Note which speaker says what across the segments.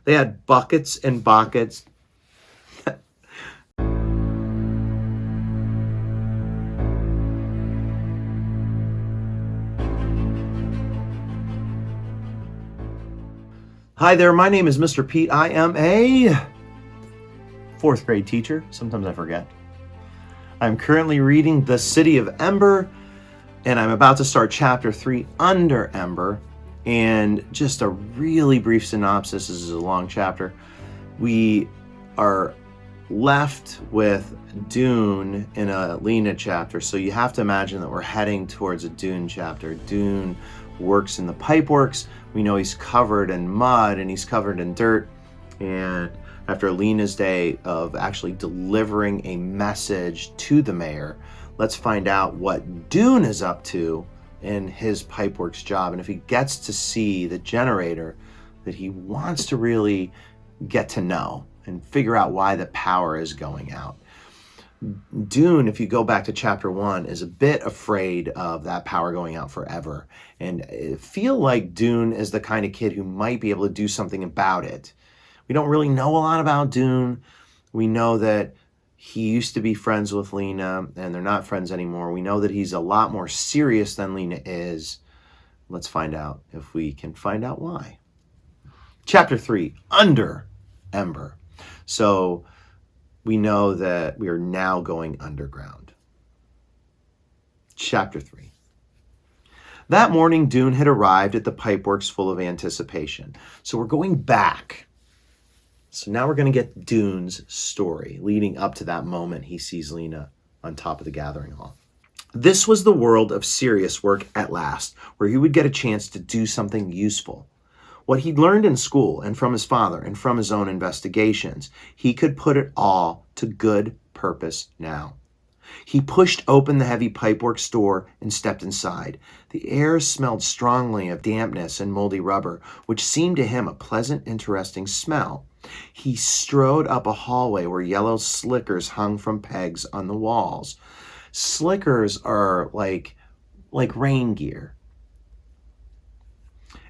Speaker 1: They had buckets and buckets. Hi there, my name is Mr. Pete. I am a fourth grade teacher. Sometimes I forget. I'm currently reading The City of Ember, and I'm about to start chapter 3, Under Ember. And just a really brief synopsis. This is a long chapter. We are left with Doon in a Lena chapter. So you have to imagine that we're heading towards a Doon chapter. Doon works in the Pipeworks. We know he's covered in mud and he's covered in dirt. And after Lena's day of actually delivering a message to the mayor, let's find out what Doon is up to in his Pipeworks job. And if he gets to see the generator that he wants to really get to know and figure out why the power is going out. Doon, if you go back to chapter 1, is a bit afraid of that power going out forever. And I feel like Doon is the kind of kid who might be able to do something about it. We don't really know a lot about Doon. We know that he used to be friends with Lena, and they're not friends anymore. We know that he's a lot more serious than Lena is. Let's find out if we can find out why. Chapter 3, Under Ember. So we know that we are now going underground. Chapter 3. That morning, Doon had arrived at the Pipeworks full of anticipation. So we're going back. So now we're going to get Doon's story leading up to that moment he sees Lena on top of the gathering hall. This was the world of serious work at last, where he would get a chance to do something useful. What he'd learned in school and from his father and from his own investigations, he could put it all to good purpose now. He pushed open the heavy Pipeworks door and stepped inside. The air smelled strongly of dampness and moldy rubber, which seemed to him a pleasant, interesting smell. He strode up a hallway where yellow slickers hung from pegs on the walls. Slickers are like rain gear.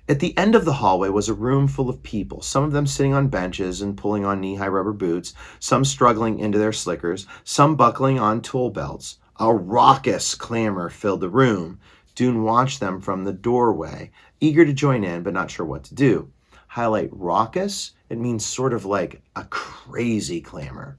Speaker 1: At the end of the hallway was a room full of people, some of them sitting on benches and pulling on knee-high rubber boots, some struggling into their slickers, some buckling on tool belts. A raucous clamor filled the room. Doon watched them from the doorway, eager to join in, but not sure what to do. Highlight raucous. It means sort of like a crazy clamor.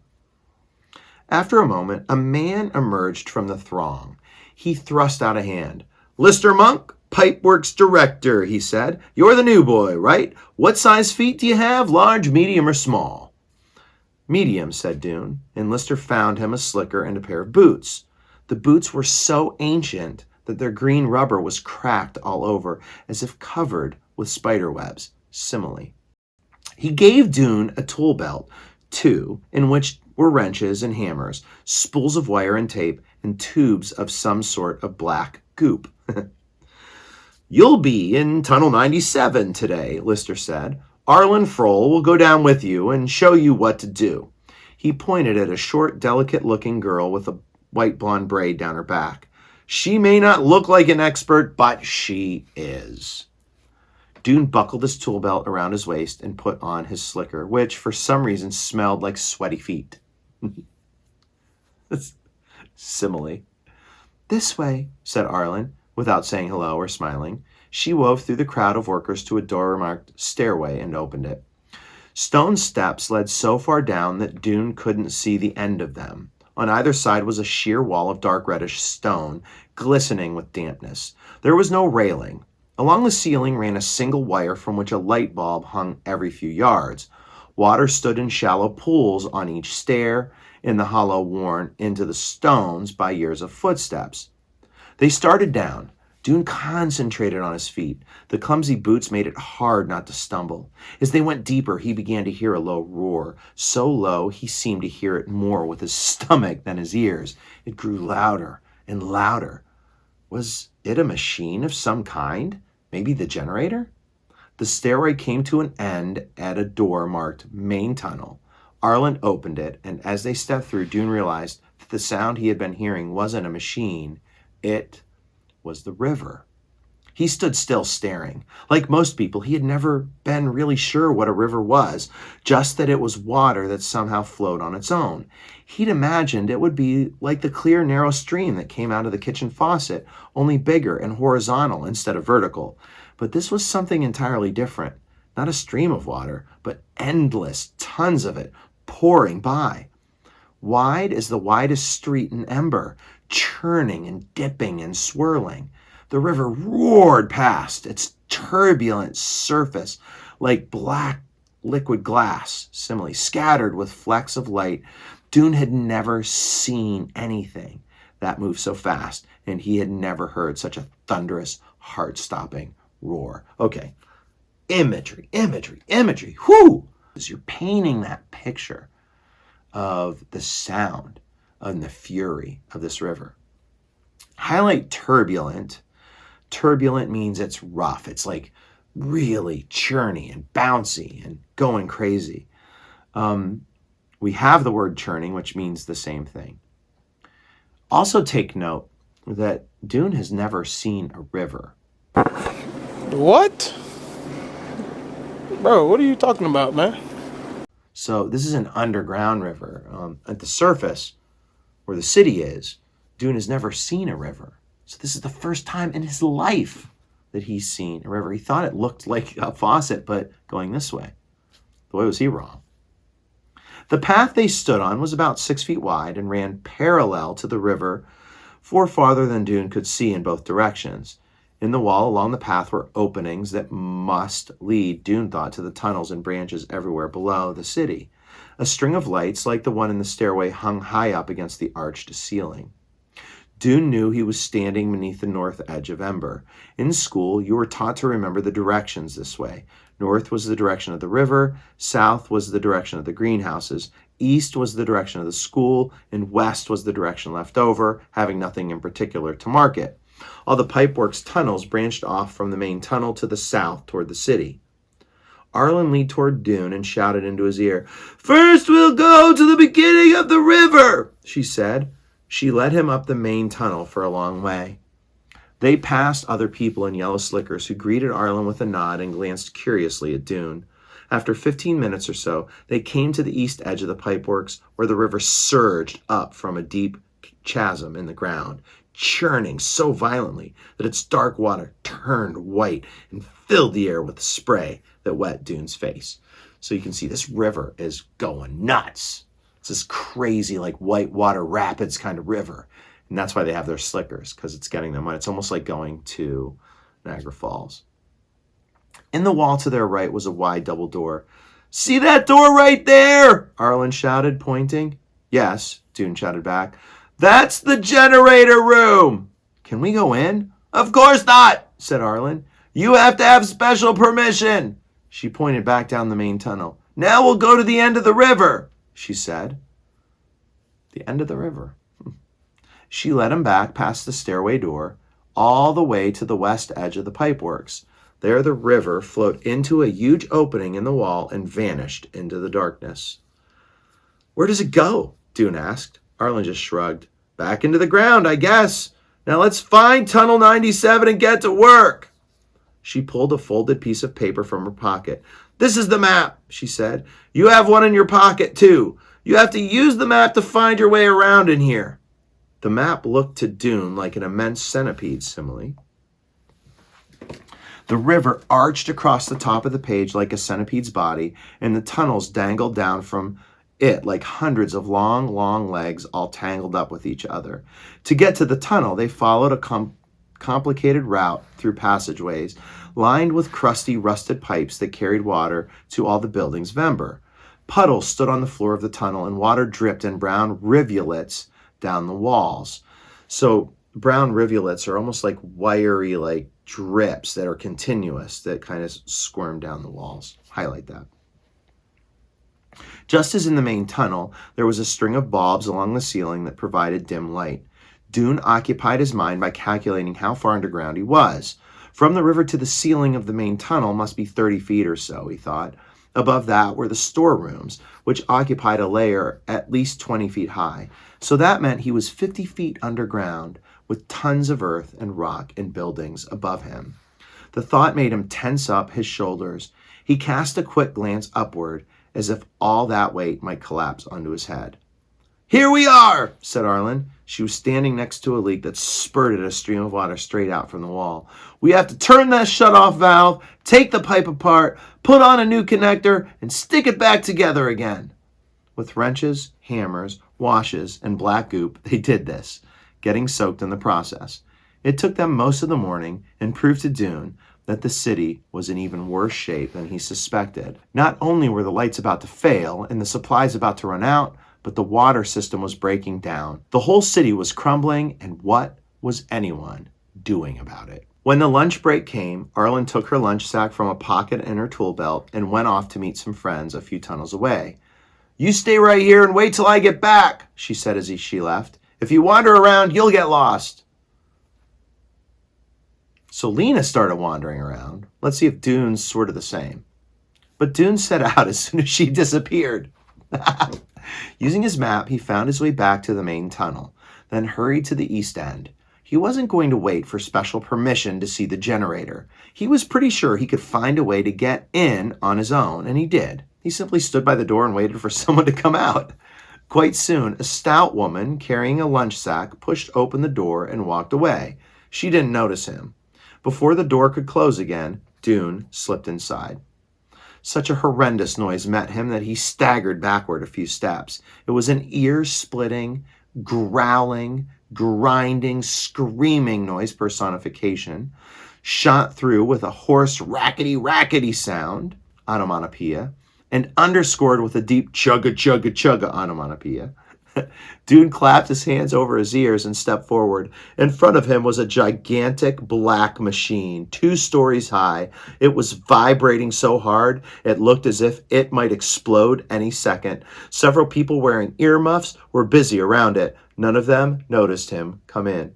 Speaker 1: After a moment, a man emerged from the throng. He thrust out a hand. "Lister Monk, Pipeworks director," he said. "You're the new boy, right? What size feet do you have? Large, medium, or small?" "Medium," said Doon, and Lister found him a slicker and a pair of boots. The boots were so ancient that their green rubber was cracked all over, as if covered with spider webs. Simile. He gave Doon a tool belt, too, in which were wrenches and hammers, spools of wire and tape, and tubes of some sort of black goop. "You'll be in Tunnel 97 today," Lister said. "Arlen Froll will go down with you and show you what to do." He pointed at a short, delicate-looking girl with a white blonde braid down her back. "She may not look like an expert, but she is." Doon buckled his tool belt around his waist and put on his slicker, which for some reason smelled like sweaty feet. That's simile. "This way," said Arlen, without saying hello or smiling. She wove through the crowd of workers to a door marked stairway and opened it. Stone steps led so far down that Doon couldn't see the end of them. On either side was a sheer wall of dark reddish stone, glistening with dampness. There was no railing. Along the ceiling ran a single wire from which a light bulb hung every few yards. Water stood in shallow pools on each stair, in the hollow worn into the stones by years of footsteps. They started down. Doon concentrated on his feet. The clumsy boots made it hard not to stumble. As they went deeper, he began to hear a low roar, so low he seemed to hear it more with his stomach than his ears. It grew louder and louder. Was it a machine of some kind? Maybe the generator? The stairway came to an end at a door marked Main Tunnel. Arlen opened it, and as they stepped through, Doon realized that the sound he had been hearing wasn't a machine. It was the river. He stood still staring. Like most people, he had never been really sure what a river was, just that it was water that somehow flowed on its own. He'd imagined it would be like the clear, narrow stream that came out of the kitchen faucet, only bigger and horizontal instead of vertical. But this was something entirely different. Not a stream of water, but endless, tons of it, pouring by. Wide as the widest street in Ember, churning and dipping and swirling. The river roared past, its turbulent surface like black liquid glass, simile, scattered with flecks of light. Doon had never seen anything that moved so fast, and he had never heard such a thunderous, heart-stopping roar. Okay, imagery. Whoo! As you're painting that picture of the sound and the fury of this river. Highlight turbulent. Turbulent means it's rough. It's like really churny and bouncy and going crazy. We have the word churning, which means the same thing. Also take note that Doon has never seen a river.
Speaker 2: What? Bro, what are you talking about, man?
Speaker 1: So this is an underground river. At the surface, where the city is, Doon has never seen a river. So this is the first time in his life that he's seen a river. He thought it looked like a faucet, but going this way. Boy, was he wrong. The path they stood on was about 6 feet wide and ran parallel to the river, farther than Doon could see in both directions. In the wall along the path were openings that must lead, Doon thought, to the tunnels and branches everywhere below the city. A string of lights, like the one in the stairway, hung high up against the arched ceiling. Doon knew he was standing beneath the north edge of Ember. In school, you were taught to remember the directions this way. North was the direction of the river, south was the direction of the greenhouses, east was the direction of the school, and west was the direction left over, having nothing in particular to mark it. All the Pipeworks tunnels branched off from the main tunnel to the south toward the city. Arlen leaned toward Doon and shouted into his ear, "First we'll go to the beginning of the river," she said. She led him up the main tunnel for a long way. They passed other people in yellow slickers who greeted Arlen with a nod and glanced curiously at Doon. After 15 minutes or so, they came to the east edge of the Pipeworks, where the river surged up from a deep chasm in the ground, churning so violently that its dark water turned white and filled the air with spray that wet Doon's face. So you can see this river is going nuts. It's this crazy, like white water rapids kind of river. And that's why they have their slickers, because it's getting them wet. It's almost like going to Niagara Falls. In the wall to their right was a wide double door. "See that door right there?" Arlen shouted, pointing. "Yes," Doon shouted back. "That's the generator room." "Can we go in?" "Of course not," said Arlen. "You have to have special permission." She pointed back down the main tunnel. "Now we'll go to the end of the river," she said. The end of the river. She led him back past the stairway door, all the way to the west edge of the Pipeworks. There the river flowed into a huge opening in the wall and vanished into the darkness. "Where does it go?" Doon asked. Arlen just shrugged. "Back into the ground, I guess. Now let's find Tunnel 97 and get to work." She pulled a folded piece of paper from her pocket. "This is the map," she said. "You have one in your pocket, too. You have to use the map to find your way around in here." The map looked to Doon like an immense centipede simile. The river arched across the top of the page like a centipede's body, and the tunnels dangled down from it like hundreds of long, long legs all tangled up with each other. To get to the tunnel, they followed a complicated route through passageways lined with crusty, rusted pipes that carried water to all the buildings of Ember. Puddles stood on the floor of the tunnel, and water dripped in brown rivulets down the walls. So brown rivulets are almost like wiry, like drips that are continuous that kind of squirm down the walls. Highlight that. Just as in the main tunnel, there was a string of bulbs along the ceiling that provided dim light. Doon occupied his mind by calculating how far underground he was. From the river to the ceiling of the main tunnel must be 30 feet or so, he thought. Above that were the storerooms, which occupied a layer at least 20 feet high. So that meant he was 50 feet underground, with tons of earth and rock and buildings above him. The thought made him tense up his shoulders. He cast a quick glance upward, as if all that weight might collapse onto his head. "Here we are," said Arlen. She was standing next to a leak that spurted a stream of water straight out from the wall. "We have to turn that shut-off valve, take the pipe apart, put on a new connector, and stick it back together again." With wrenches, hammers, washes, and black goop, they did this, getting soaked in the process. It took them most of the morning and proved to Doon that the city was in even worse shape than he suspected. Not only were the lights about to fail and the supplies about to run out, but the water system was breaking down. The whole city was crumbling, and what was anyone doing about it? When the lunch break came, Arlen took her lunch sack from a pocket in her tool belt and went off to meet some friends a few tunnels away. "You stay right here and wait till I get back," she said as she left. "If you wander around, you'll get lost." So Lena started wandering around. Let's see if Doon's sort of the same. But Doon set out as soon as she disappeared. Using his map, he found his way back to the main tunnel, then hurried to the east end. He wasn't going to wait for special permission to see the generator. He was pretty sure he could find a way to get in on his own, and he did. He simply stood by the door and waited for someone to come out. Quite soon, a stout woman carrying a lunch sack pushed open the door and walked away. She didn't notice him. Before the door could close again, Doon slipped inside. Such a horrendous noise met him that he staggered backward a few steps. It was an ear-splitting, growling, grinding, screaming noise personification, shot through with a hoarse rackety-rackety sound, onomatopoeia, and underscored with a deep chugga-chugga-chugga onomatopoeia. Doon clapped his hands over his ears and stepped forward. In front of him was a gigantic black machine, 2 stories high. It was vibrating so hard it looked as if it might explode any second. Several people wearing earmuffs were busy around it. None of them noticed him come in.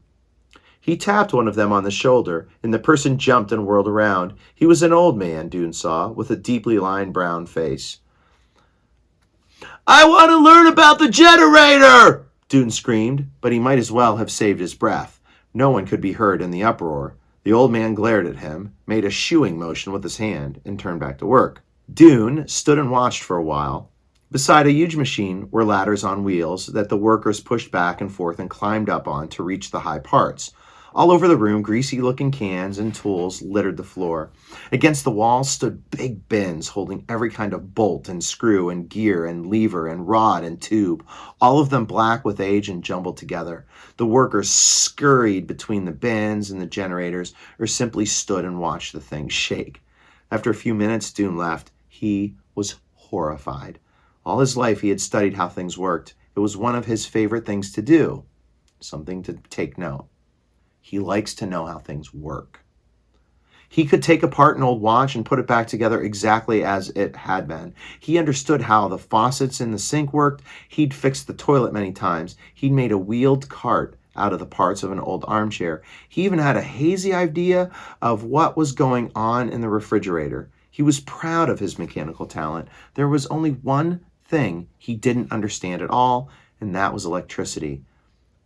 Speaker 1: He tapped one of them on the shoulder, and the person jumped and whirled around. He was an old man, Doon saw, with a deeply lined brown face. "I want to learn about the generator!" Doon screamed, but he might as well have saved his breath. No one could be heard in the uproar. The old man glared at him, made a shooing motion with his hand, and turned back to work. Doon stood and watched for a while. Beside a huge machine were ladders on wheels that the workers pushed back and forth and climbed up on to reach the high parts. All over the room, greasy-looking cans and tools littered the floor. Against the walls stood big bins holding every kind of bolt and screw and gear and lever and rod and tube, all of them black with age and jumbled together. The workers scurried between the bins and the generators or simply stood and watched the thing shake. After a few minutes, Doon left. He was horrified. All his life he had studied how things worked. It was one of his favorite things to do, something to take note. He likes to know how things work. He could take apart an old watch and put it back together exactly as it had been. He understood how the faucets in the sink worked. He'd fixed the toilet many times. He'd made a wheeled cart out of the parts of an old armchair. He even had a hazy idea of what was going on in the refrigerator. He was proud of his mechanical talent. There was only one thing he didn't understand at all, and that was electricity.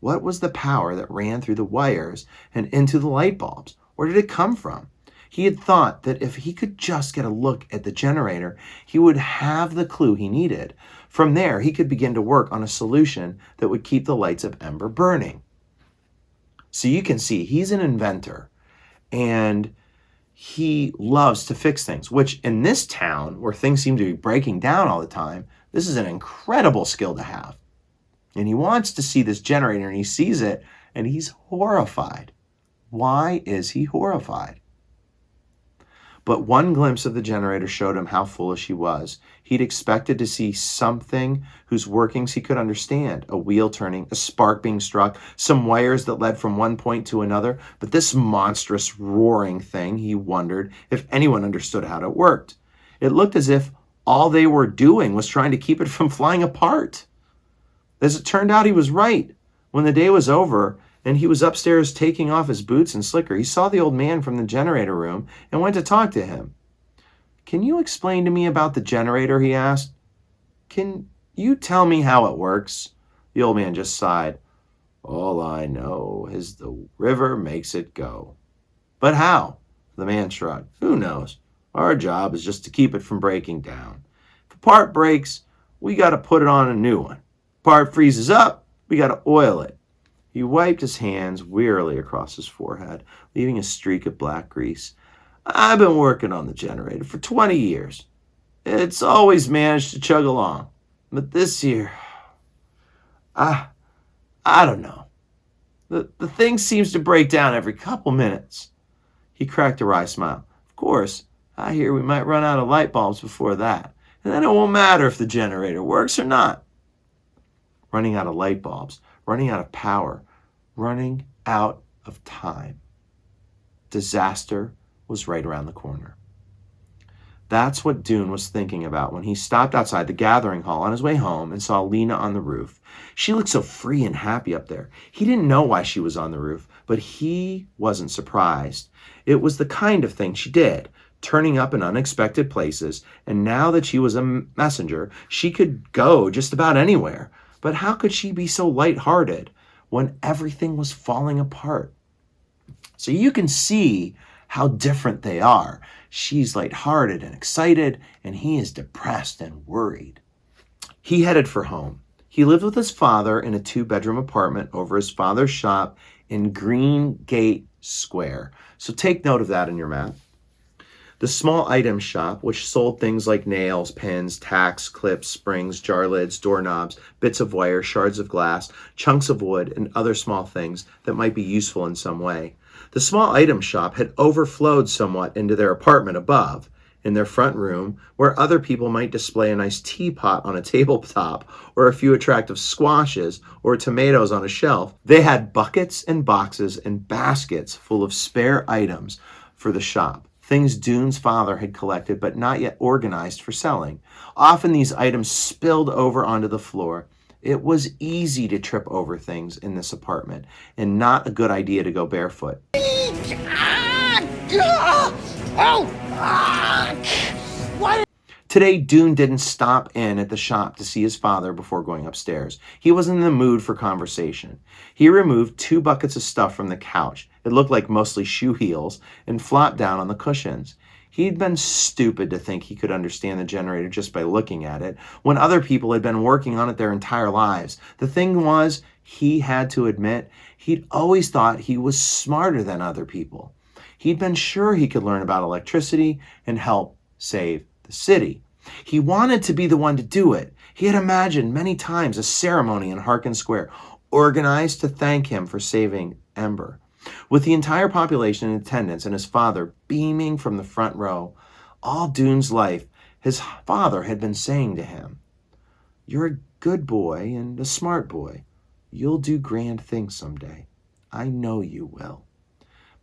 Speaker 1: What was the power that ran through the wires and into the light bulbs? Where did it come from? He had thought that if he could just get a look at the generator, he would have the clue he needed. From there, he could begin to work on a solution that would keep the lights of Ember burning. So you can see he's an inventor, and he loves to fix things, which in this town where things seem to be breaking down all the time, this is an incredible skill to have. And he wants to see this generator, and he sees it, and he's horrified. Why is he horrified? But one glimpse of the generator showed him how foolish he was. He'd expected to see something whose workings he could understand, a wheel turning, a spark being struck, some wires that led from one point to another. But this monstrous roaring thing, he wondered if anyone understood how it worked. It looked as if all they were doing was trying to keep it from flying apart. As it turned out, he was right. When the day was over and he was upstairs taking off his boots and slicker, he saw the old man from the generator room and went to talk to him. "Can you explain to me about the generator?" he asked. "Can you tell me how it works?" The old man just sighed. "All I know is the river makes it go." "But how?" The man shrugged. Who knows? Our job is just to keep it from breaking down. If a part breaks, we got to put it on a new one. If a part freezes up, we got to oil it. He wiped his hands wearily across his forehead, leaving a streak of black grease. I've been working on the generator for 20 years. It's always managed to chug along. But this year, I don't know. The thing seems to break down every couple minutes. He cracked a wry smile. Of course, I hear we might run out of light bulbs before that. And then it won't matter if the generator works or not. Running out of light bulbs, running out of power, running out of time. Disaster was right around the corner. That's what Doon was thinking about when he stopped outside the gathering hall on his way home and saw Lena on the roof. She looked so free and happy up there. He didn't know why she was on the roof, but he wasn't surprised. It was the kind of thing she did, turning up in unexpected places, and now that she was a messenger, she could go just about anywhere. But how could she be so lighthearted when everything was falling apart? So you can see how different they are. She's lighthearted and excited, and he is depressed and worried. He headed for home. He lived with his father in a 2-bedroom apartment over his father's shop in Green Gate Square. So take note of that in your map. The small item shop, which sold things like nails, pins, tacks, clips, springs, jar lids, doorknobs, bits of wire, shards of glass, chunks of wood, and other small things that might be useful in some way. The small item shop had overflowed somewhat into their apartment above, in their front room, where other people might display a nice teapot on a tabletop, or a few attractive squashes, or tomatoes on a shelf. They had buckets and boxes and baskets full of spare items for the shop. Things Doon's father had collected but not yet organized for selling. Often these items spilled over onto the floor. It was easy to trip over things in this apartment, and not a good idea to go barefoot. Today, Doon didn't stop in at the shop to see his father before going upstairs. He wasn't in the mood for conversation. He removed 2 buckets of stuff from the couch. It looked like mostly shoe heels, and flopped down on the cushions. He'd been stupid to think he could understand the generator just by looking at it, when other people had been working on it their entire lives. The thing was, he had to admit, he'd always thought he was smarter than other people. He'd been sure he could learn about electricity and help save the city. He wanted to be the one to do it. He had imagined many times a ceremony in Harkin Square, organized to thank him for saving Ember. With the entire population in attendance and his father beaming from the front row, all Doon's life, his father had been saying to him, "You're a good boy and a smart boy. You'll do grand things someday. I know you will."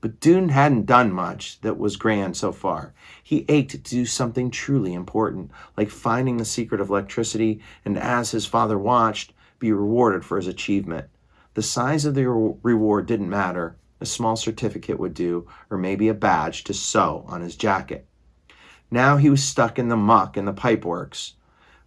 Speaker 1: But Doon hadn't done much that was grand so far. He ached to do something truly important, like finding the secret of electricity, and as his father watched, be rewarded for his achievement. The size of the reward didn't matter. A small certificate would do, or maybe a badge to sew on his jacket. Now he was stuck in the muck in the Pipeworks,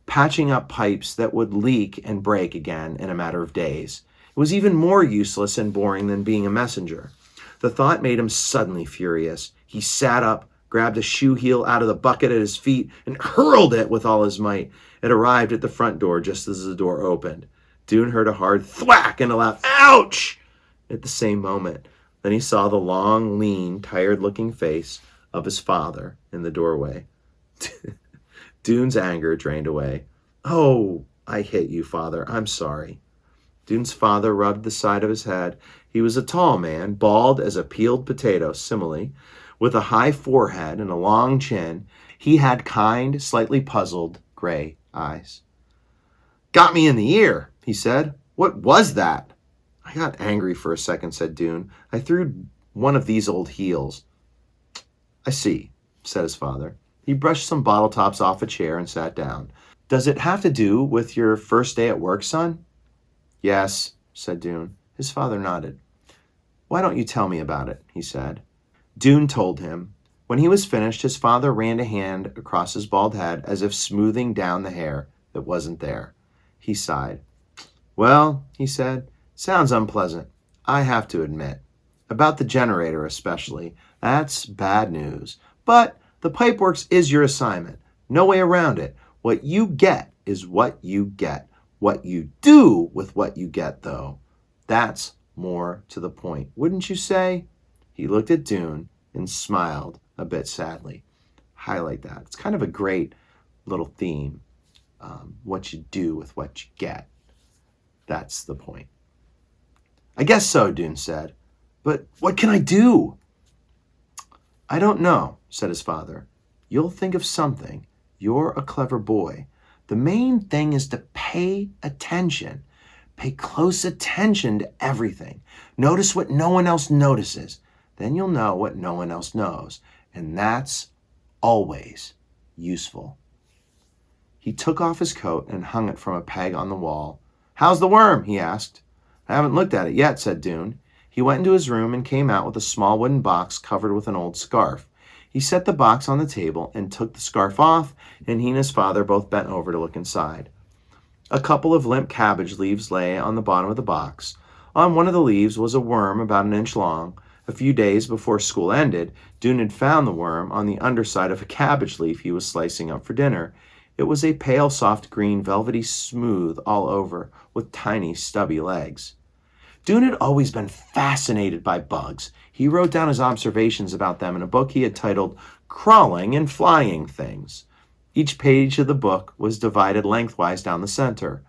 Speaker 1: patching up pipes that would leak and break again in a matter of days. It was even more useless and boring than being a messenger. The thought made him suddenly furious. He sat up, grabbed a shoe heel out of the bucket at his feet, and hurled it with all his might. It arrived at the front door just as the door opened. Doon heard a hard thwack and a loud "ouch" at the same moment. Then he saw the long, lean, tired-looking face of his father in the doorway. Doon's anger drained away. "Oh, I hit you, Father. I'm sorry." Doon's father rubbed the side of his head. He was a tall man, bald as a peeled potato, simile, with a high forehead and a long chin. He had kind, slightly puzzled, gray eyes. "Got me in the ear," he said. "What was that?" "I got angry for a second," said Doon. "I threw one of these old heels." "I see," said his father. He brushed some bottle tops off a chair and sat down. "Does it have to do with your first day at work, son?" "Yes," said Doon. His father nodded. "Why don't you tell me about it?" he said. Doon told him. When he was finished, his father ran a hand across his bald head as if smoothing down the hair that wasn't there. He sighed. "Well," he said, "sounds unpleasant, I have to admit. About the generator especially. That's bad news. But the Pipeworks is your assignment. No way around it. What you get is what you get. What you do with what you get, though, that's more to the point, wouldn't you say? He looked at Doon and smiled a bit sadly. Highlight that. It's kind of a great little theme. What you do with what you get. That's the point. I guess so, Doon said. But what can I do? I don't know, said his father. You'll think of something. You're a clever boy. The main thing is to pay attention. Pay close attention to everything. Notice what no one else notices. Then you'll know what no one else knows. And that's always useful. He took off his coat and hung it from a peg on the wall. How's the worm? He asked. I haven't looked at it yet, said Doon. He went into his room and came out with a small wooden box covered with an old scarf. He set the box on the table and took the scarf off, and he and his father both bent over to look inside. A couple of limp cabbage leaves lay on the bottom of the box. On one of the leaves was a worm about an inch long. A few days before school ended, Doon had found the worm on the underside of a cabbage leaf he was slicing up for dinner. It was a pale, soft green, velvety smooth all over, with tiny, stubby legs. Doon had always been fascinated by bugs. He wrote down his observations about them in a book he had titled Crawling and Flying Things. Each page of the book was divided lengthwise down the center.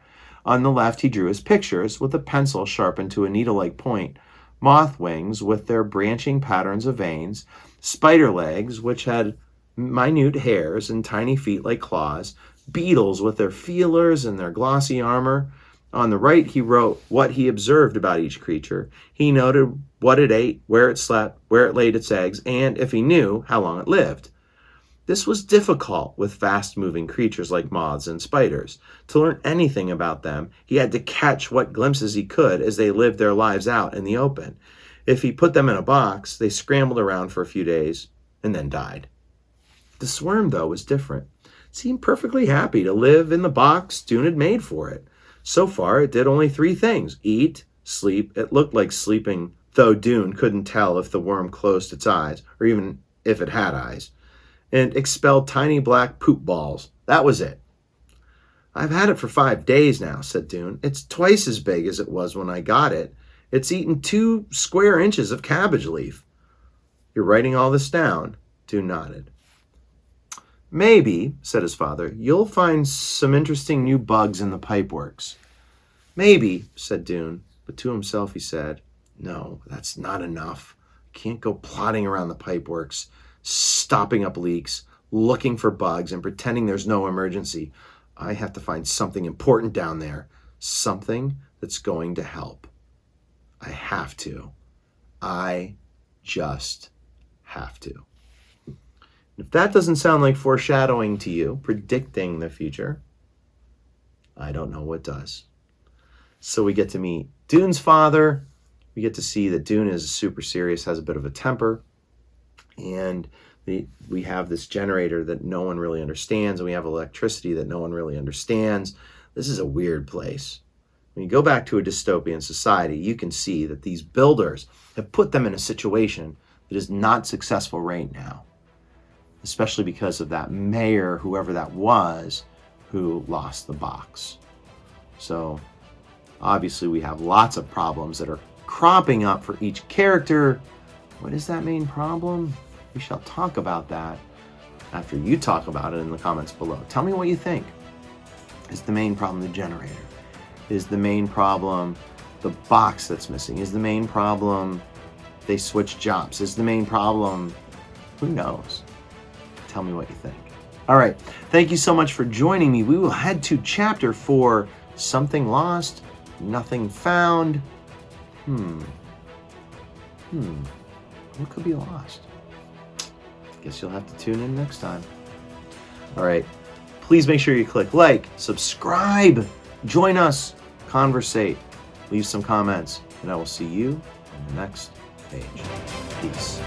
Speaker 1: On the left, he drew his pictures with a pencil sharpened to a needle-like point. Moth wings with their branching patterns of veins, spider legs which had minute hairs and tiny feet like claws, beetles with their feelers and their glossy armor. On the right, he wrote what he observed about each creature. He noted what it ate, where it slept, where it laid its eggs, and, if he knew, how long it lived. This was difficult with fast-moving creatures like moths and spiders. To learn anything about them, he had to catch what glimpses he could as they lived their lives out in the open. If he put them in a box, they scrambled around for a few days and then died. The swarm, though, was different. It seemed perfectly happy to live in the box Doon had made for it. So far, it did only 3 things: eat, sleep. It looked like sleeping, though Doon couldn't tell if the worm closed its eyes, or even if it had eyes, and expelled tiny black poop balls. That was it. I've had it for 5 days now, said Doon. It's twice as big as it was when I got it. It's eaten 2 square inches of cabbage leaf. You're writing all this down? Doon nodded. Maybe, said his father, you'll find some interesting new bugs in the Pipeworks. Maybe, said Doon, but to himself he said, no, that's not enough. I can't go plodding around the Pipeworks, stopping up leaks, looking for bugs, and pretending there's no emergency. I have to find something important down there, something that's going to help. I have to. I just have to. If that doesn't sound like foreshadowing to you, predicting the future, I don't know what does. So we get to meet Doon's father. We get to see that Doon is super serious, has a bit of a temper, and we have this generator that no one really understands, and we have electricity that no one really understands. This is a weird place. When you go back to a dystopian society, you can see that these builders have put them in a situation that is not successful right now, especially because of that mayor, whoever that was, who lost the box. So obviously we have lots of problems that are cropping up for each character. What is that main problem? We shall talk about that after you talk about it in the comments below. Tell me what you think. Is the main problem the generator? Is the main problem the box that's missing? Is the main problem they switched jobs? Is the main problem, who knows? Tell me what you think. All right, thank you so much for joining me. We will head to chapter 4, Something Lost, Nothing Found. What could be lost? Guess you'll have to tune in next time. All right, please make sure you click like, subscribe, join us, conversate, leave some comments, and I will see you on the next page. Peace.